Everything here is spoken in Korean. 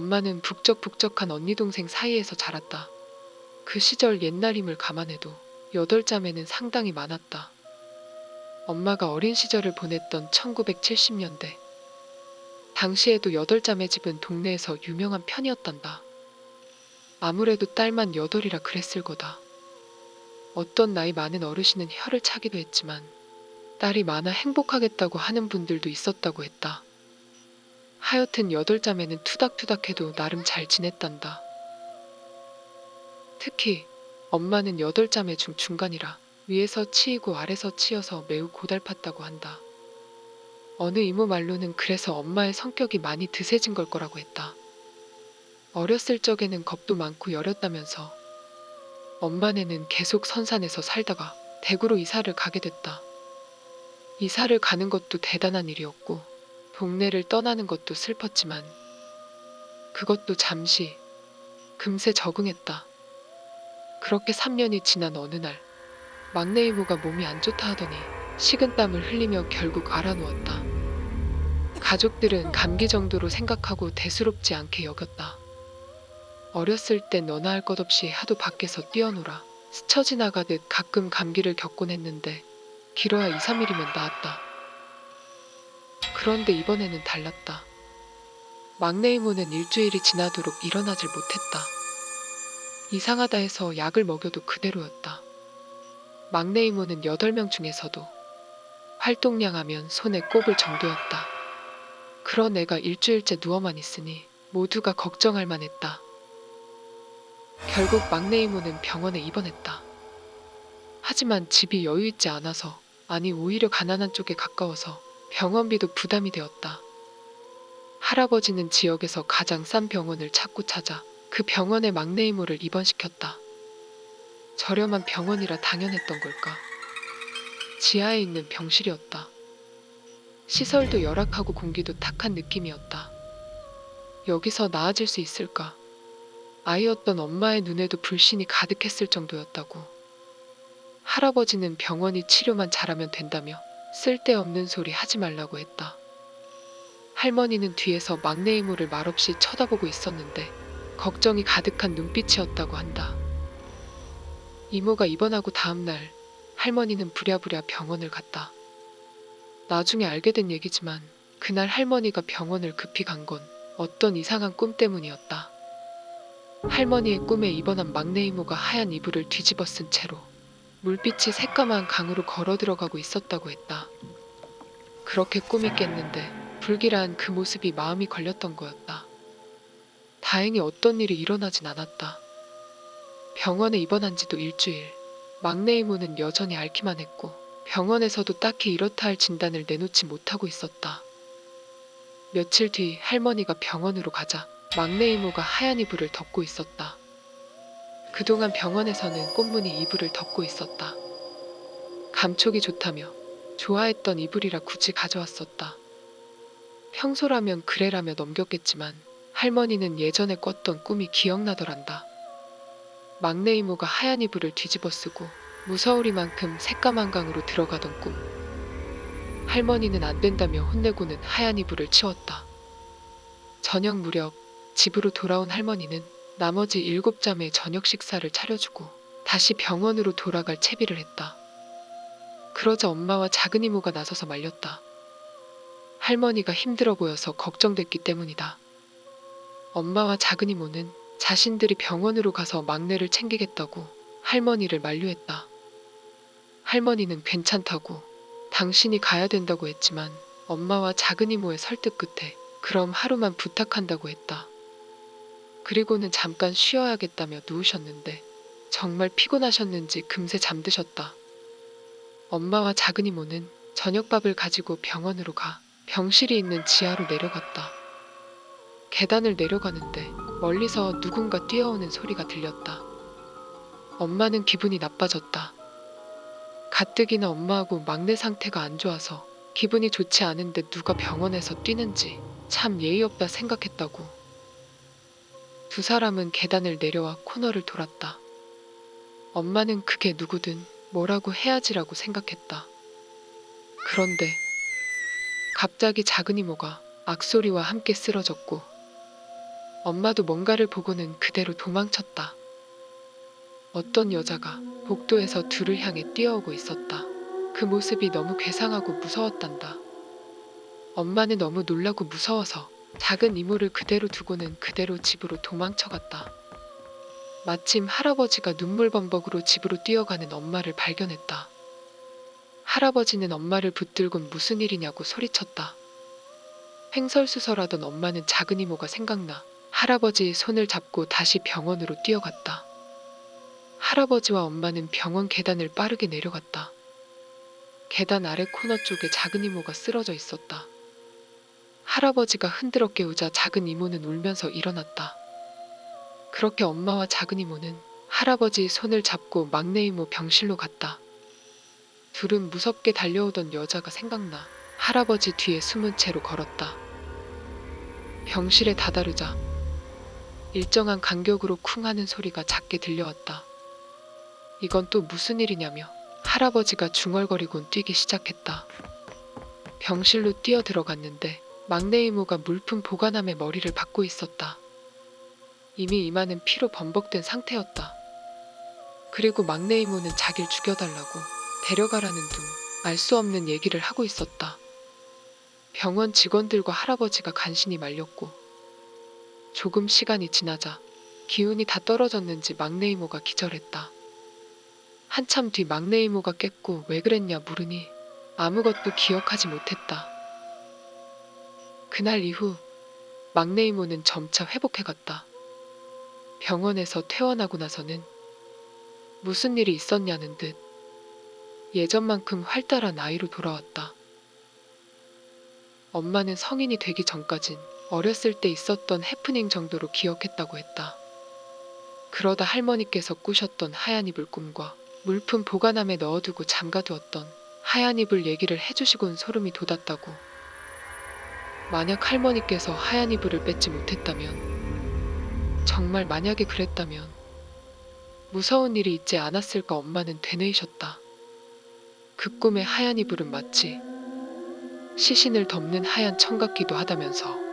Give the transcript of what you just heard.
엄마는 북적북적한 언니 동생 사이에서 자랐다. 그 시절 옛날 힘을 감안해도 8자매는 상당히 많았다. 엄마가 어린 시절을 보냈던 1970년대. 당시에도 8자매 집은 동네에서 유명한 편이었단다. 아무래도 딸만 8이라 그랬을 거다. 어떤 나이 많은 어르신은 혀를 차기도 했지만 딸이 많아 행복하겠다고 하는 분들도 있었다고 했다. 하여튼 8자매는 투닥투닥해도 나름 잘 지냈단다. 특히 엄마는 8자매 중 중간이라 위에서 치이고 아래서 치여서 매우 고달팠다고 한다. 어느 이모 말로는 그래서 엄마의 성격이 많이 드세진 걸 거라고 했다. 어렸을 적에는 겁도 많고 여렸다면서 엄마네는 계속 선산에서 살다가 대구로 이사를 가게 됐다. 이사를 가는 것도 대단한 일이었고 동네를 떠나는 것도 슬펐지만 그것도 잠시, 금세 적응했다. 그렇게 3년이 지난 어느 날 막내 이모가 몸이 안 좋다 하더니 식은땀을 흘리며 결국 알아누웠다. 가족들은 감기 정도로 생각하고 대수롭지 않게 여겼다. 어렸을 땐 너나 할 것 없이 하도 밖에서 뛰어놀아 스쳐 지나가듯 가끔 감기를 겪곤 했는데 길어야 2, 3일이면 나았다. 그런데 이번에는 달랐다. 막내 이모는 일주일이 지나도록 일어나질 못했다. 이상하다 해서 약을 먹여도 그대로였다. 막내 이모는 8명 중에서도 활동량 하면 손에 꼽을 정도였다. 그런 애가 일주일째 누워만 있으니 모두가 걱정할 만했다. 결국 막내 이모는 병원에 입원했다. 하지만 집이 여유있지 않아서, 아니 오히려 가난한 쪽에 가까워서 병원비도 부담이 되었다. 할아버지는 지역에서 가장 싼 병원을 찾고 찾아 그 병원에 막내 이모를 입원시켰다. 저렴한 병원이라 당연했던 걸까? 지하에 있는 병실이었다. 시설도 열악하고 공기도 탁한 느낌이었다. 여기서 나아질 수 있을까? 아이였던 엄마의 눈에도 불신이 가득했을 정도였다고. 할아버지는 병원이 치료만 잘하면 된다며 쓸데없는 소리 하지 말라고 했다. 할머니는 뒤에서 막내 이모를 말없이 쳐다보고 있었는데 걱정이 가득한 눈빛이었다고 한다. 이모가 입원하고 다음날 할머니는 부랴부랴 병원을 갔다. 나중에 알게 된 얘기지만 그날 할머니가 병원을 급히 간 건 어떤 이상한 꿈 때문이었다. 할머니의 꿈에 입원한 막내 이모가 하얀 이불을 뒤집어 쓴 채로 물빛이 새까만 강으로 걸어 들어가고 있었다고 했다. 그렇게 꿈이 깼는데 불길한 그 모습이 마음이 걸렸던 거였다. 다행히 어떤 일이 일어나진 않았다. 병원에 입원한 지도 일주일. 막내 이모는 여전히 앓기만 했고 병원에서도 딱히 이렇다 할 진단을 내놓지 못하고 있었다. 며칠 뒤 할머니가 병원으로 가자 막내 이모가 하얀 이불을 덮고 있었다. 그동안 병원에서는 꽃무늬 이불을 덮고 있었다. 감촉이 좋다며 좋아했던 이불이라 굳이 가져왔었다. 평소라면 그래라며 넘겼겠지만 할머니는 예전에 꿨던 꿈이 기억나더란다. 막내 이모가 하얀 이불을 뒤집어 쓰고 무서우리만큼 새까만 강으로 들어가던 꿈. 할머니는 안 된다며 혼내고는 하얀 이불을 치웠다. 저녁 무렵 집으로 돌아온 할머니는 나머지 7자매의 저녁 식사를 차려주고 다시 병원으로 돌아갈 채비를 했다. 그러자 엄마와 작은 이모가 나서서 말렸다. 할머니가 힘들어 보여서 걱정됐기 때문이다. 엄마와 작은 이모는 자신들이 병원으로 가서 막내를 챙기겠다고 할머니를 만류했다. 할머니는 괜찮다고 당신이 가야 된다고 했지만 엄마와 작은 이모의 설득 끝에 그럼 하루만 부탁한다고 했다. 그리고는 잠깐 쉬어야겠다며 누우셨는데 정말 피곤하셨는지 금세 잠드셨다. 엄마와 작은 이모는 저녁밥을 가지고 병원으로 가 병실이 있는 지하로 내려갔다. 계단을 내려가는데 멀리서 누군가 뛰어오는 소리가 들렸다. 엄마는 기분이 나빠졌다. 가뜩이나 엄마하고 막내 상태가 안 좋아서 기분이 좋지 않은데 누가 병원에서 뛰는지 참 예의 없다 생각했다고. 두 사람은 계단을 내려와 코너를 돌았다. 엄마는 그게 누구든 뭐라고 해야지라고 생각했다. 그런데 갑자기 작은 이모가 악소리와 함께 쓰러졌고 엄마도 뭔가를 보고는 그대로 도망쳤다. 어떤 여자가 복도에서 둘을 향해 뛰어오고 있었다. 그 모습이 너무 괴상하고 무서웠단다. 엄마는 너무 놀라고 무서워서 작은 이모를 그대로 두고는 그대로 집으로 도망쳐갔다. 마침 할아버지가 눈물범벅으로 집으로 뛰어가는 엄마를 발견했다. 할아버지는 엄마를 붙들곤 무슨 일이냐고 소리쳤다. 횡설수설하던 엄마는 작은 이모가 생각나 할아버지의 손을 잡고 다시 병원으로 뛰어갔다. 할아버지와 엄마는 병원 계단을 빠르게 내려갔다. 계단 아래 코너 쪽에 작은 이모가 쓰러져 있었다. 할아버지가 흔들어 깨우자 작은 이모는 울면서 일어났다. 그렇게 엄마와 작은 이모는 할아버지의 손을 잡고 막내 이모 병실로 갔다. 둘은 무섭게 달려오던 여자가 생각나 할아버지 뒤에 숨은 채로 걸었다. 병실에 다다르자 일정한 간격으로 쿵 하는 소리가 작게 들려왔다. 이건 또 무슨 일이냐며 할아버지가 중얼거리곤 뛰기 시작했다. 병실로 뛰어 들어갔는데 막내 이모가 물품 보관함에 머리를 박고 있었다. 이미 이마는 피로 범벅된 상태였다. 그리고 막내 이모는 자기를 죽여달라고 데려가라는 둥 알 수 없는 얘기를 하고 있었다. 병원 직원들과 할아버지가 간신히 말렸고 조금 시간이 지나자 기운이 다 떨어졌는지 막내 이모가 기절했다. 한참 뒤 막내 이모가 깼고 왜 그랬냐 물으니 아무것도 기억하지 못했다. 그날 이후 막내 이모는 점차 회복해갔다. 병원에서 퇴원하고 나서는 무슨 일이 있었냐는 듯 예전만큼 활달한 아이로 돌아왔다. 엄마는 성인이 되기 전까진 어렸을 때 있었던 해프닝 정도로 기억했다고 했다. 그러다 할머니께서 꾸셨던 하얀 이불 꿈과 물품 보관함에 넣어두고 잠가두었던 하얀 이불 얘기를 해주시곤 소름이 돋았다고. 만약 할머니께서 하얀 이불을 뺏지 못했다면, 정말 만약에 그랬다면 무서운 일이 있지 않았을까 엄마는 되뇌이셨다. 그 꿈의 하얀 이불은 마치 시신을 덮는 하얀 청각기도 하다면서